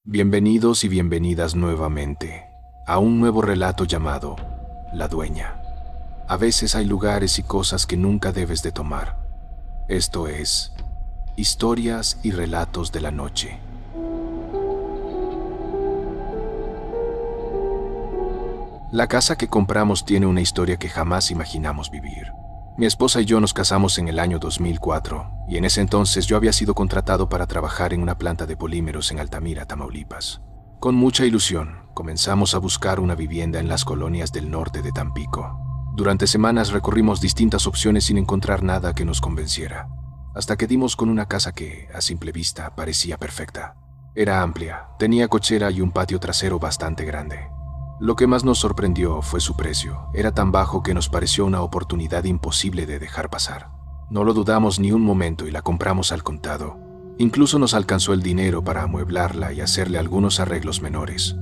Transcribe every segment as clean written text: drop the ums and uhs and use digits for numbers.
Bienvenidos y bienvenidas nuevamente a un nuevo relato llamado La Dueña. A veces hay lugares y cosas que nunca debes de tomar. Esto es Historias y Relatos de la Noche. La casa que compramos tiene una historia que jamás imaginamos vivir. Mi esposa y yo nos casamos en el año 2004 y en ese entonces yo había sido contratado para trabajar en una planta de polímeros en Altamira, Tamaulipas. Con mucha ilusión, comenzamos a buscar una vivienda en las colonias del norte de Tampico. Durante semanas recorrimos distintas opciones sin encontrar nada que nos convenciera, hasta que dimos con una casa que, a simple vista, parecía perfecta. Era amplia, tenía cochera y un patio trasero bastante grande. Lo que más nos sorprendió fue su precio. Era tan bajo que nos pareció una oportunidad imposible de dejar pasar. No lo dudamos ni un momento y la compramos al contado. Incluso nos alcanzó el dinero para amueblarla y hacerle algunos arreglos menores.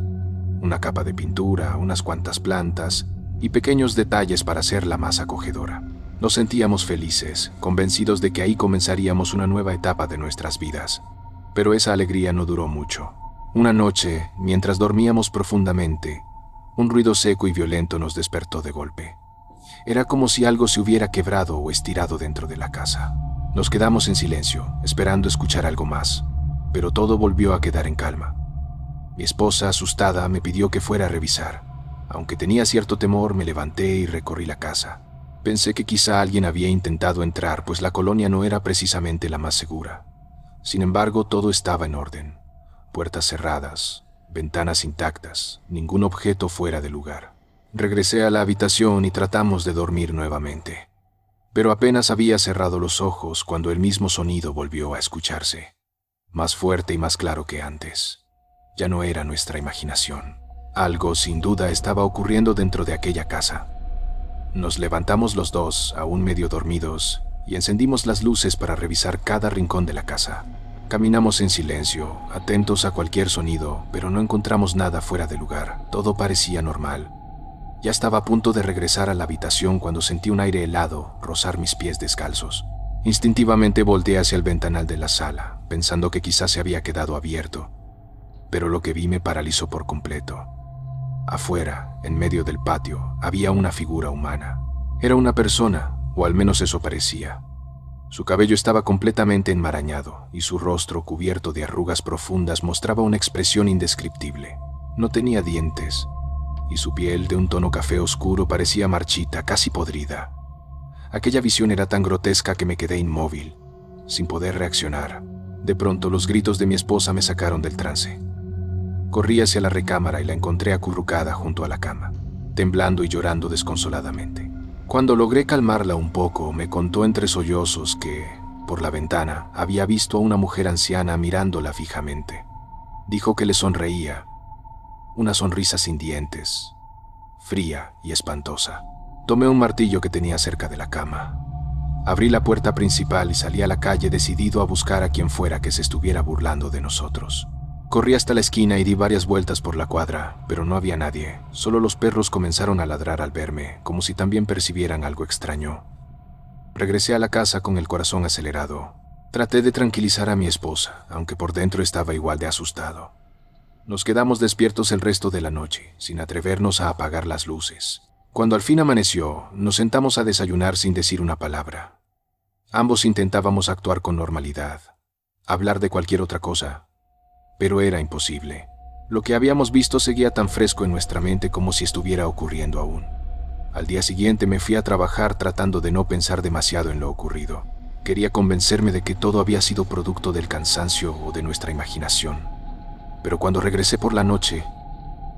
Una capa de pintura, unas cuantas plantas y pequeños detalles para hacerla más acogedora. Nos sentíamos felices, convencidos de que ahí comenzaríamos una nueva etapa de nuestras vidas. Pero esa alegría no duró mucho. Una noche, mientras dormíamos profundamente, un ruido seco y violento nos despertó de golpe. Era como si algo se hubiera quebrado o estirado dentro de la casa. Nos quedamos en silencio, esperando escuchar algo más, pero todo volvió a quedar en calma. Mi esposa, asustada, me pidió que fuera a revisar. Aunque tenía cierto temor, me levanté y recorrí la casa. Pensé que quizá alguien había intentado entrar, pues la colonia no era precisamente la más segura. Sin embargo, todo estaba en orden. Puertas cerradas, ventanas intactas, ningún objeto fuera de lugar. Regresé a la habitación y tratamos de dormir nuevamente. Pero apenas había cerrado los ojos cuando el mismo sonido volvió a escucharse, más fuerte y más claro que antes. Ya no era nuestra imaginación. Algo, sin duda, estaba ocurriendo dentro de aquella casa. Nos levantamos los dos, aún medio dormidos, y encendimos las luces para revisar cada rincón de la casa. Caminamos en silencio, atentos a cualquier sonido, pero no encontramos nada fuera de lugar. Todo parecía normal. Ya estaba a punto de regresar a la habitación cuando sentí un aire helado rozar mis pies descalzos. Instintivamente volteé hacia el ventanal de la sala, pensando que quizás se había quedado abierto, pero lo que vi me paralizó por completo. Afuera, en medio del patio, había una figura humana. Era una persona, o al menos eso parecía. Su cabello estaba completamente enmarañado y su rostro, cubierto de arrugas profundas, mostraba una expresión indescriptible. No tenía dientes, y su piel, de un tono café oscuro, parecía marchita, casi podrida. Aquella visión era tan grotesca que me quedé inmóvil, sin poder reaccionar. De pronto, los gritos de mi esposa me sacaron del trance. Corrí hacia la recámara y la encontré acurrucada junto a la cama, temblando y llorando desconsoladamente. Cuando logré calmarla un poco, me contó entre sollozos que, por la ventana, había visto a una mujer anciana mirándola fijamente. Dijo que le sonreía, una sonrisa sin dientes, fría y espantosa. Tomé un martillo que tenía cerca de la cama. Abrí la puerta principal y salí a la calle decidido a buscar a quien fuera que se estuviera burlando de nosotros. Corrí hasta la esquina y di varias vueltas por la cuadra, pero no había nadie. Solo los perros comenzaron a ladrar al verme, como si también percibieran algo extraño. Regresé a la casa con el corazón acelerado. Traté de tranquilizar a mi esposa, aunque por dentro estaba igual de asustado. Nos quedamos despiertos el resto de la noche, sin atrevernos a apagar las luces. Cuando al fin amaneció, nos sentamos a desayunar sin decir una palabra. Ambos intentábamos actuar con normalidad, hablar de cualquier otra cosa, pero era imposible. Lo que habíamos visto seguía tan fresco en nuestra mente como si estuviera ocurriendo aún. Al día siguiente me fui a trabajar tratando de no pensar demasiado en lo ocurrido. Quería convencerme de que todo había sido producto del cansancio o de nuestra imaginación. Pero cuando regresé por la noche,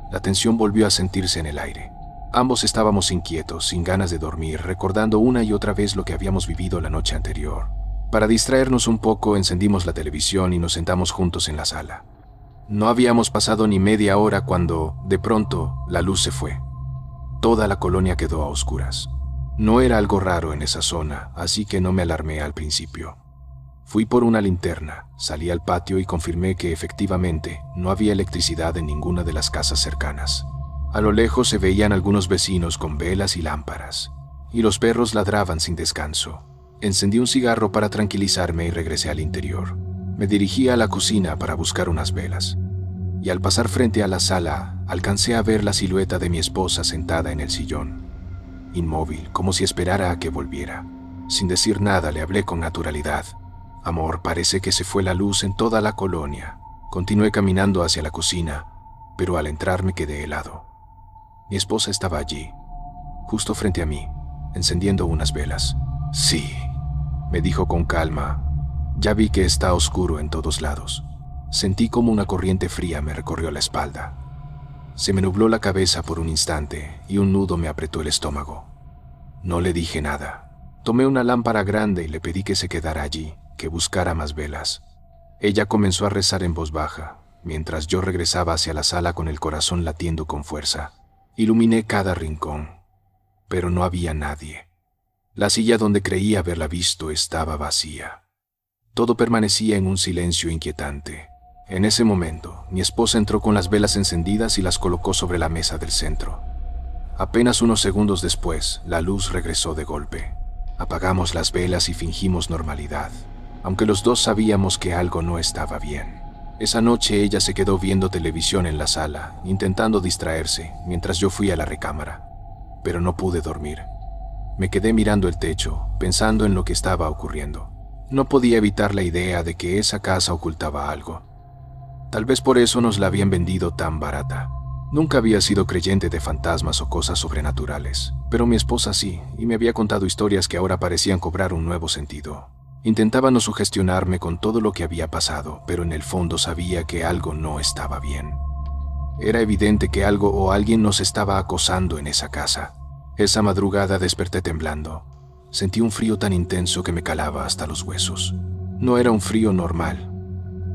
la tensión volvió a sentirse en el aire. Ambos estábamos inquietos, sin ganas de dormir, recordando una y otra vez lo que habíamos vivido la noche anterior. Para distraernos un poco, encendimos la televisión y nos sentamos juntos en la sala. No habíamos pasado ni media hora cuando, de pronto, la luz se fue. Toda la colonia quedó a oscuras. No era algo raro en esa zona, así que no me alarmé al principio. Fui por una linterna, salí al patio y confirmé que efectivamente no había electricidad en ninguna de las casas cercanas. A lo lejos se veían algunos vecinos con velas y lámparas, y los perros ladraban sin descanso. Encendí un cigarro para tranquilizarme y regresé al interior. Me dirigí a la cocina para buscar unas velas. y al pasar frente a la sala, alcancé a ver la silueta de mi esposa sentada en el sillón, inmóvil, como si esperara a que volviera. Sin decir nada, le hablé con naturalidad. Amor, parece que se fue la luz en toda la colonia. Continué caminando hacia la cocina, pero al entrar me quedé helado. Mi esposa estaba allí, justo frente a mí, encendiendo unas velas. Sí, me dijo con calma. Ya vi que está oscuro en todos lados. Sentí como una corriente fría me recorrió la espalda. Se me nubló la cabeza por un instante y un nudo me apretó el estómago. No le dije nada. Tomé una lámpara grande y le pedí que se quedara allí, que buscara más velas. Ella comenzó a rezar en voz baja, mientras yo regresaba hacia la sala con el corazón latiendo con fuerza. Iluminé cada rincón, pero no había nadie. La silla donde creía haberla visto estaba vacía. Todo permanecía en un silencio inquietante. En ese momento, mi esposa entró con las velas encendidas y las colocó sobre la mesa del centro. Apenas unos segundos después, la luz regresó de golpe. Apagamos las velas y fingimos normalidad, aunque los dos sabíamos que algo no estaba bien. Esa noche ella se quedó viendo televisión en la sala, intentando distraerse, mientras yo fui a la recámara. Pero no pude dormir. Me quedé mirando el techo, pensando en lo que estaba ocurriendo. No podía evitar la idea de que esa casa ocultaba algo. Tal vez por eso nos la habían vendido tan barata. Nunca había sido creyente de fantasmas o cosas sobrenaturales, pero mi esposa sí, y me había contado historias que ahora parecían cobrar un nuevo sentido. Intentaba no sugestionarme con todo lo que había pasado, pero en el fondo sabía que algo no estaba bien. Era evidente que algo o alguien nos estaba acosando en esa casa. Esa madrugada desperté temblando. Sentí un frío tan intenso que me calaba hasta los huesos. No era un frío normal.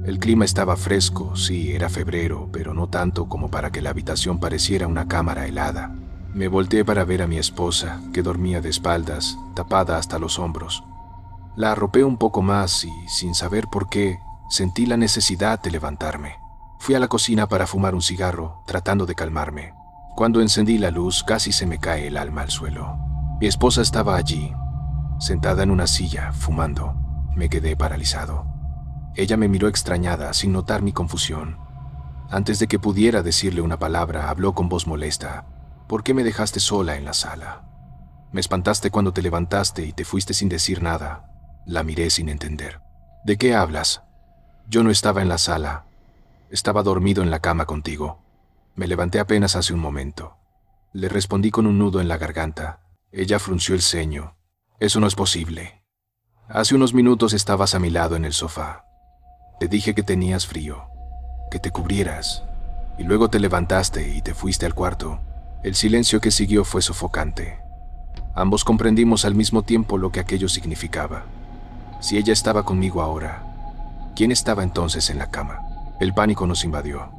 El clima estaba fresco, sí, era febrero, pero no tanto como para que la habitación pareciera una cámara helada. Me volteé para ver a mi esposa, que dormía de espaldas, tapada hasta los hombros. La arropé un poco más y, sin saber por qué, sentí la necesidad de levantarme. Fui a la cocina para fumar un cigarro, tratando de calmarme. Cuando encendí la luz, casi se me cae el alma al suelo. Mi esposa estaba allí, sentada en una silla, fumando. Me quedé paralizado. Ella me miró extrañada, sin notar mi confusión. Antes de que pudiera decirle una palabra, habló con voz molesta. ¿Por qué me dejaste sola en la sala? Me espantaste cuando te levantaste y te fuiste sin decir nada. La miré sin entender. ¿De qué hablas? Yo no estaba en la sala. Estaba dormido en la cama contigo. Me levanté apenas hace un momento. Le respondí con un nudo en la garganta. Ella frunció el ceño. Eso no es posible. Hace unos minutos estabas a mi lado en el sofá. Te dije que tenías frío, que te cubrieras, y luego te levantaste y te fuiste al cuarto. El silencio que siguió fue sofocante. Ambos comprendimos al mismo tiempo lo que aquello significaba. Si ella estaba conmigo ahora, ¿quién estaba entonces en la cama? El pánico nos invadió.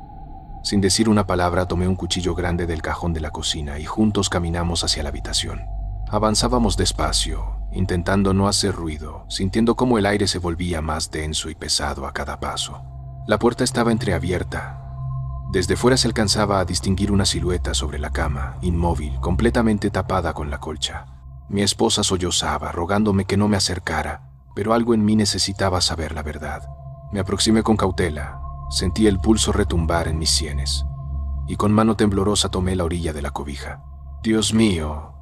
Sin decir una palabra, tomé un cuchillo grande del cajón de la cocina y juntos caminamos hacia la habitación. Avanzábamos despacio, intentando no hacer ruido, sintiendo cómo el aire se volvía más denso y pesado a cada paso. La puerta estaba entreabierta. Desde fuera se alcanzaba a distinguir una silueta sobre la cama, inmóvil, completamente tapada con la colcha. Mi esposa sollozaba, rogándome que no me acercara, pero algo en mí necesitaba saber la verdad. Me aproximé con cautela, sentí el pulso retumbar en mis sienes, y con mano temblorosa tomé la orilla de la cobija. «Dios mío»,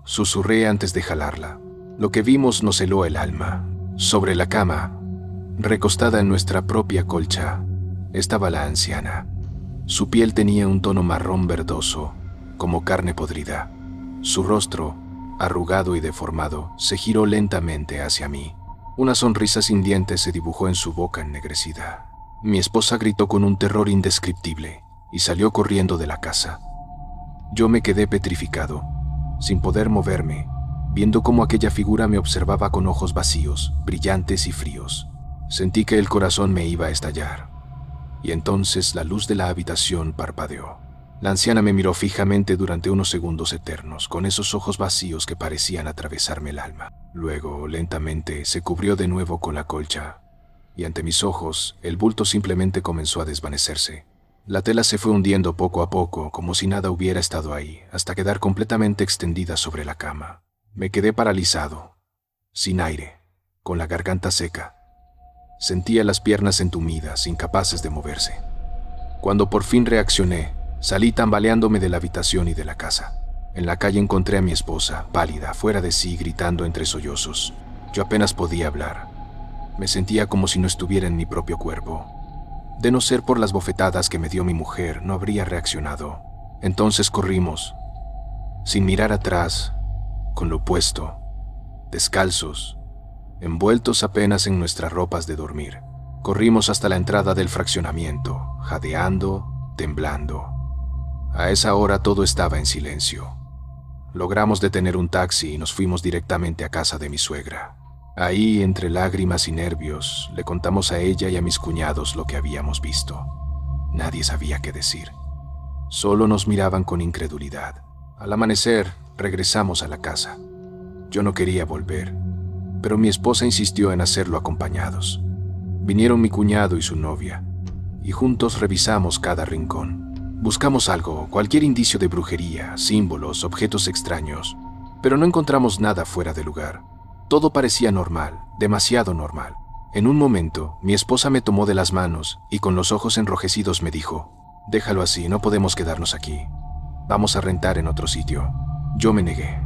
susurré antes de jalarla. Lo que vimos nos heló el alma. Sobre la cama, recostada en nuestra propia colcha, estaba la anciana. Su piel tenía un tono marrón verdoso, como carne podrida. Su rostro, arrugado y deformado, se giró lentamente hacia mí. Una sonrisa sin dientes se dibujó en su boca ennegrecida. Mi esposa gritó con un terror indescriptible y salió corriendo de la casa. Yo me quedé petrificado, sin poder moverme, viendo cómo aquella figura me observaba con ojos vacíos, brillantes y fríos. Sentí que el corazón me iba a estallar. Y entonces la luz de la habitación parpadeó. La anciana me miró fijamente durante unos segundos eternos, con esos ojos vacíos que parecían atravesarme el alma. Luego, lentamente, se cubrió de nuevo con la colcha, y ante mis ojos, el bulto simplemente comenzó a desvanecerse. La tela se fue hundiendo poco a poco, como si nada hubiera estado ahí, hasta quedar completamente extendida sobre la cama. Me quedé paralizado, sin aire, con la garganta seca. Sentía las piernas entumidas, incapaces de moverse. Cuando por fin reaccioné, salí tambaleándome de la habitación y de la casa. En la calle encontré a mi esposa, pálida, fuera de sí, gritando entre sollozos. Yo apenas podía hablar. Me sentía como si no estuviera en mi propio cuerpo. De no ser por las bofetadas que me dio mi mujer, no habría reaccionado. Entonces corrimos, sin mirar atrás, con lo puesto, descalzos, envueltos apenas en nuestras ropas de dormir. Corrimos hasta la entrada del fraccionamiento, jadeando, temblando. A esa hora todo estaba en silencio. Logramos detener un taxi y nos fuimos directamente a casa de mi suegra. Ahí, entre lágrimas y nervios, le contamos a ella y a mis cuñados lo que habíamos visto. Nadie sabía qué decir. Solo nos miraban con incredulidad. Al amanecer, regresamos a la casa. Yo no quería volver, pero mi esposa insistió en hacerlo acompañados. Vinieron mi cuñado y su novia, y juntos revisamos cada rincón. Buscamos algo, cualquier indicio de brujería, símbolos, objetos extraños, pero no encontramos nada fuera de lugar. Todo parecía normal, demasiado normal. En un momento, mi esposa me tomó de las manos y con los ojos enrojecidos me dijo: «Déjalo así, no podemos quedarnos aquí. Vamos a rentar en otro sitio». Yo me negué.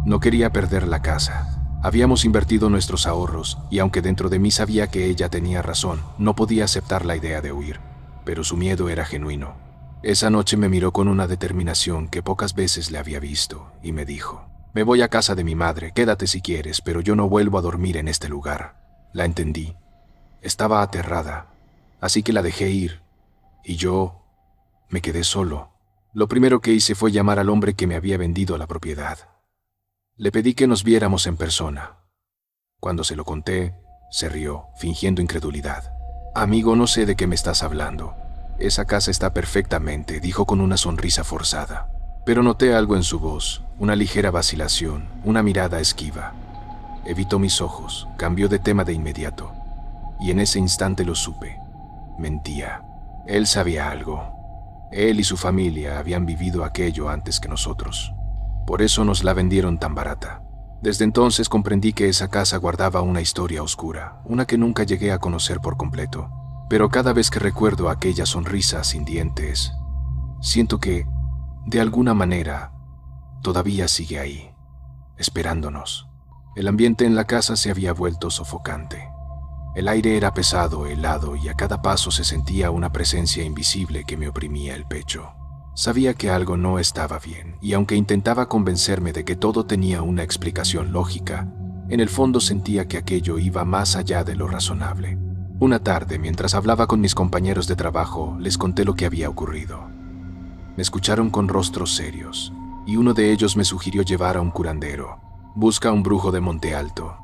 No quería perder la casa. Habíamos invertido nuestros ahorros y aunque dentro de mí sabía que ella tenía razón, no podía aceptar la idea de huir. Pero su miedo era genuino. Esa noche me miró con una determinación que pocas veces le había visto y me dijo: «Me voy a casa de mi madre, quédate si quieres, pero yo no vuelvo a dormir en este lugar». La entendí. Estaba aterrada, así que la dejé ir y yo me quedé solo. Lo primero que hice fue llamar al hombre que me había vendido la propiedad. Le pedí que nos viéramos en persona. Cuando se lo conté, se rió, fingiendo incredulidad. «Amigo, no sé de qué me estás hablando. Esa casa está perfectamente», dijo con una sonrisa forzada. Pero noté algo en su voz, una ligera vacilación, una mirada esquiva. Evitó mis ojos, cambió de tema de inmediato. Y en ese instante lo supe. Mentía. Él sabía algo. Él y su familia habían vivido aquello antes que nosotros. Por eso nos la vendieron tan barata. Desde entonces comprendí que esa casa guardaba una historia oscura, una que nunca llegué a conocer por completo. Pero cada vez que recuerdo aquella sonrisa sin dientes, siento que, de alguna manera, todavía sigue ahí, esperándonos. El ambiente en la casa se había vuelto sofocante. El aire era pesado, helado, y a cada paso se sentía una presencia invisible que me oprimía el pecho. Sabía que algo no estaba bien, y aunque intentaba convencerme de que todo tenía una explicación lógica, en el fondo sentía que aquello iba más allá de lo razonable. Una tarde, mientras hablaba con mis compañeros de trabajo, les conté lo que había ocurrido. Me escucharon con rostros serios, y uno de ellos me sugirió llevar a un curandero. «Busca a un brujo de Monte Alto.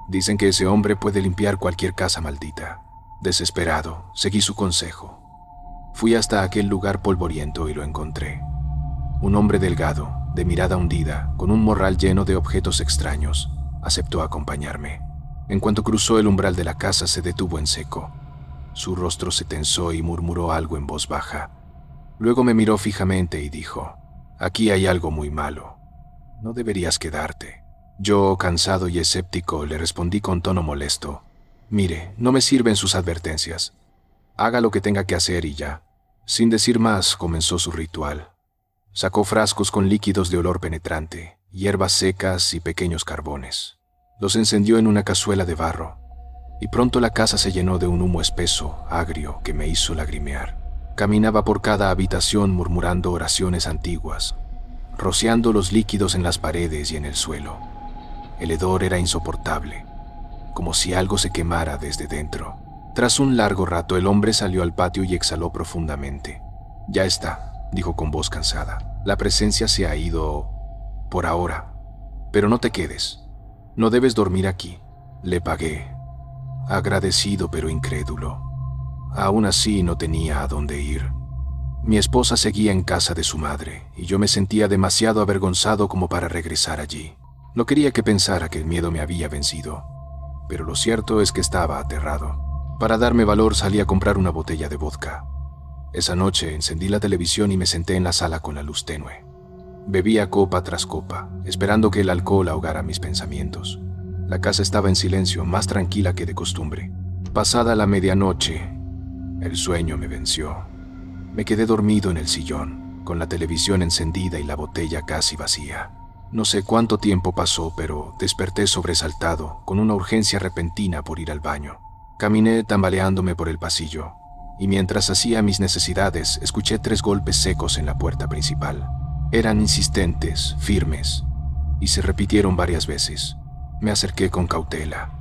Dicen que ese hombre puede limpiar cualquier casa maldita». Desesperado, seguí su consejo. Fui hasta aquel lugar polvoriento y lo encontré. Un hombre delgado, de mirada hundida, con un morral lleno de objetos extraños, aceptó acompañarme. En cuanto cruzó el umbral de la casa, se detuvo en seco. Su rostro se tensó y murmuró algo en voz baja. Luego me miró fijamente y dijo: «Aquí hay algo muy malo. No deberías quedarte». Yo, cansado y escéptico, le respondí con tono molesto: «Mire, no me sirven sus advertencias. Haga lo que tenga que hacer y ya». Sin decir más, comenzó su ritual. Sacó frascos con líquidos de olor penetrante, hierbas secas y pequeños carbones. Los encendió en una cazuela de barro, y pronto la casa se llenó de un humo espeso, agrio, que me hizo lagrimear. Caminaba por cada habitación murmurando oraciones antiguas, rociando los líquidos en las paredes y en el suelo. El hedor era insoportable, como si algo se quemara desde dentro. Tras un largo rato, el hombre salió al patio y exhaló profundamente. «Ya está», dijo con voz cansada. «La presencia se ha ido por ahora, pero no te quedes. No debes dormir aquí». Le pagué, agradecido pero incrédulo. Aún así no tenía a dónde ir. Mi esposa seguía en casa de su madre y yo me sentía demasiado avergonzado como para regresar allí. No quería que pensara que el miedo me había vencido, pero lo cierto es que estaba aterrado. Para darme valor salí a comprar una botella de vodka. Esa noche encendí la televisión y me senté en la sala con la luz tenue. Bebía copa tras copa, esperando que el alcohol ahogara mis pensamientos. La casa estaba en silencio, más tranquila que de costumbre. Pasada la medianoche, el sueño me venció. Me quedé dormido en el sillón, con la televisión encendida y la botella casi vacía. No sé cuánto tiempo pasó, pero desperté sobresaltado, con una urgencia repentina por ir al baño. Caminé tambaleándome por el pasillo, y mientras hacía mis necesidades, escuché 3 golpes secos en la puerta principal. Eran insistentes, firmes, y se repitieron varias veces. Me acerqué con cautela.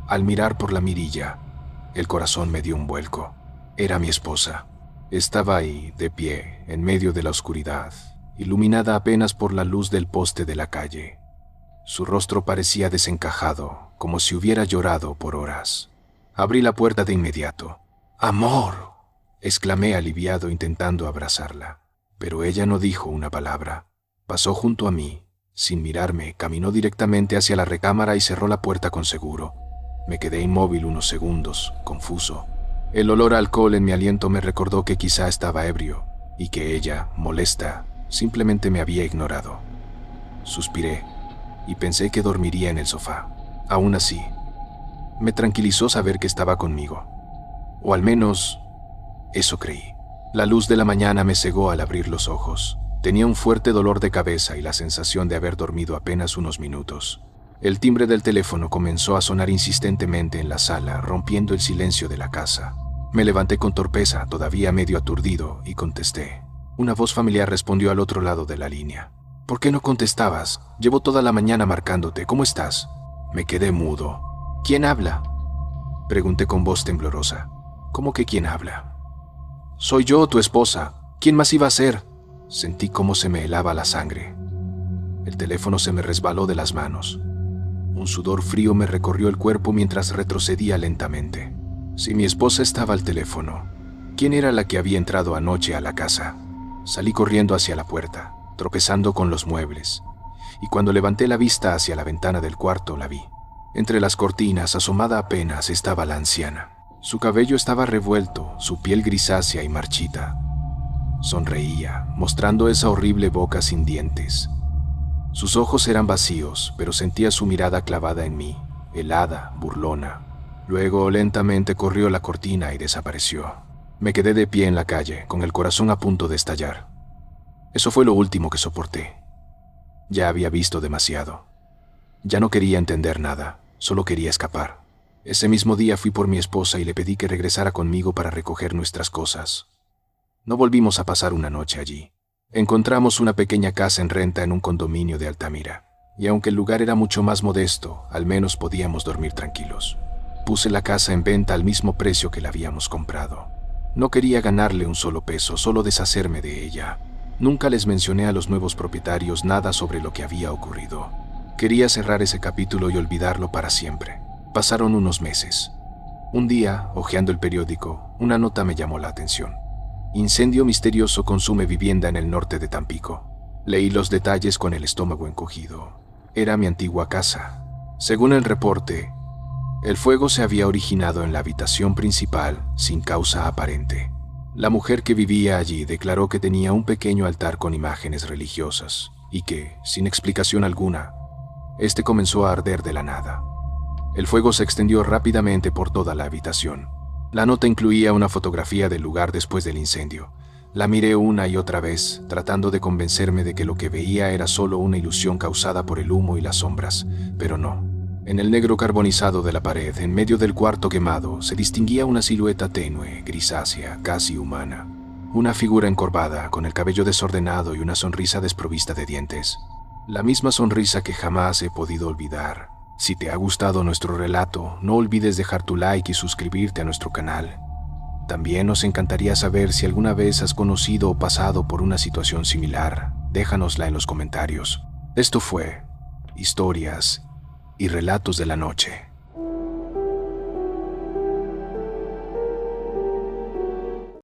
Al mirar por la mirilla, el corazón me dio un vuelco. Era mi esposa. Estaba ahí, de pie, en medio de la oscuridad, iluminada apenas por la luz del poste de la calle. Su rostro parecía desencajado, como si hubiera llorado por horas. Abrí la puerta de inmediato. ¡Amor!, exclamé aliviado intentando abrazarla. Pero ella no dijo una palabra. Pasó junto a mí. Sin mirarme, caminó directamente hacia la recámara y cerró la puerta con seguro. Me quedé inmóvil unos segundos, confuso. El olor a alcohol en mi aliento me recordó que quizá estaba ebrio, y que ella, molesta, simplemente me había ignorado. Suspiré, y pensé que dormiría en el sofá. Aún así, me tranquilizó saber que estaba conmigo. O al menos, eso creí. La luz de la mañana me cegó al abrir los ojos. Tenía un fuerte dolor de cabeza y la sensación de haber dormido apenas unos minutos. El timbre del teléfono comenzó a sonar insistentemente en la sala, rompiendo el silencio de la casa. Me levanté con torpeza, todavía medio aturdido, y contesté. Una voz familiar respondió al otro lado de la línea. ¿Por qué no contestabas? Llevo toda la mañana marcándote. ¿Cómo estás? Me quedé mudo. ¿Quién habla?, pregunté con voz temblorosa. ¿Cómo que quién habla? Soy yo, tu esposa. ¿Quién más iba a ser? Sentí cómo se me helaba la sangre. El teléfono se me resbaló de las manos. Un sudor frío me recorrió el cuerpo mientras retrocedía lentamente. Si mi esposa estaba al teléfono, ¿quién era la que había entrado anoche a la casa? Salí corriendo hacia la puerta, tropezando con los muebles, y cuando levanté la vista hacia la ventana del cuarto la vi. Entre las cortinas, asomada apenas, estaba la anciana. Su cabello estaba revuelto, su piel grisácea y marchita. Sonreía, mostrando esa horrible boca sin dientes. Sus ojos eran vacíos, pero sentía su mirada clavada en mí, helada, burlona. Luego lentamente corrió la cortina y desapareció. Me quedé de pie en la calle, con el corazón a punto de estallar. Eso fue lo último que soporté. Ya había visto demasiado. Ya no quería entender nada, solo quería escapar. Ese mismo día fui por mi esposa y le pedí que regresara conmigo para recoger nuestras cosas. No volvimos a pasar una noche allí. Encontramos una pequeña casa en renta en un condominio de Altamira, y aunque el lugar era mucho más modesto, al menos podíamos dormir tranquilos. Puse la casa en venta al mismo precio que la habíamos comprado. No quería ganarle un solo peso, solo deshacerme de ella. Nunca les mencioné a los nuevos propietarios nada sobre lo que había ocurrido. Quería cerrar ese capítulo y olvidarlo para siempre. Pasaron unos meses. Un día, hojeando el periódico, una nota me llamó la atención. Incendio misterioso consume vivienda en el norte de Tampico. Leí los detalles con el estómago encogido. Era mi antigua casa. Según el reporte, el fuego se había originado en la habitación principal sin causa aparente. La mujer que vivía allí declaró que tenía un pequeño altar con imágenes religiosas y que, sin explicación alguna, este comenzó a arder de la nada. El fuego se extendió rápidamente por toda la habitación. La nota incluía una fotografía del lugar después del incendio. La miré una y otra vez, tratando de convencerme de que lo que veía era solo una ilusión causada por el humo y las sombras, pero no. En el negro carbonizado de la pared, en medio del cuarto quemado, se distinguía una silueta tenue, grisácea, casi humana. Una figura encorvada, con el cabello desordenado y una sonrisa desprovista de dientes. La misma sonrisa que jamás he podido olvidar. Si te ha gustado nuestro relato, no olvides dejar tu like y suscribirte a nuestro canal. También nos encantaría saber si alguna vez has conocido o pasado por una situación similar. Déjanosla en los comentarios. Esto fue Historias y Relatos de la Noche.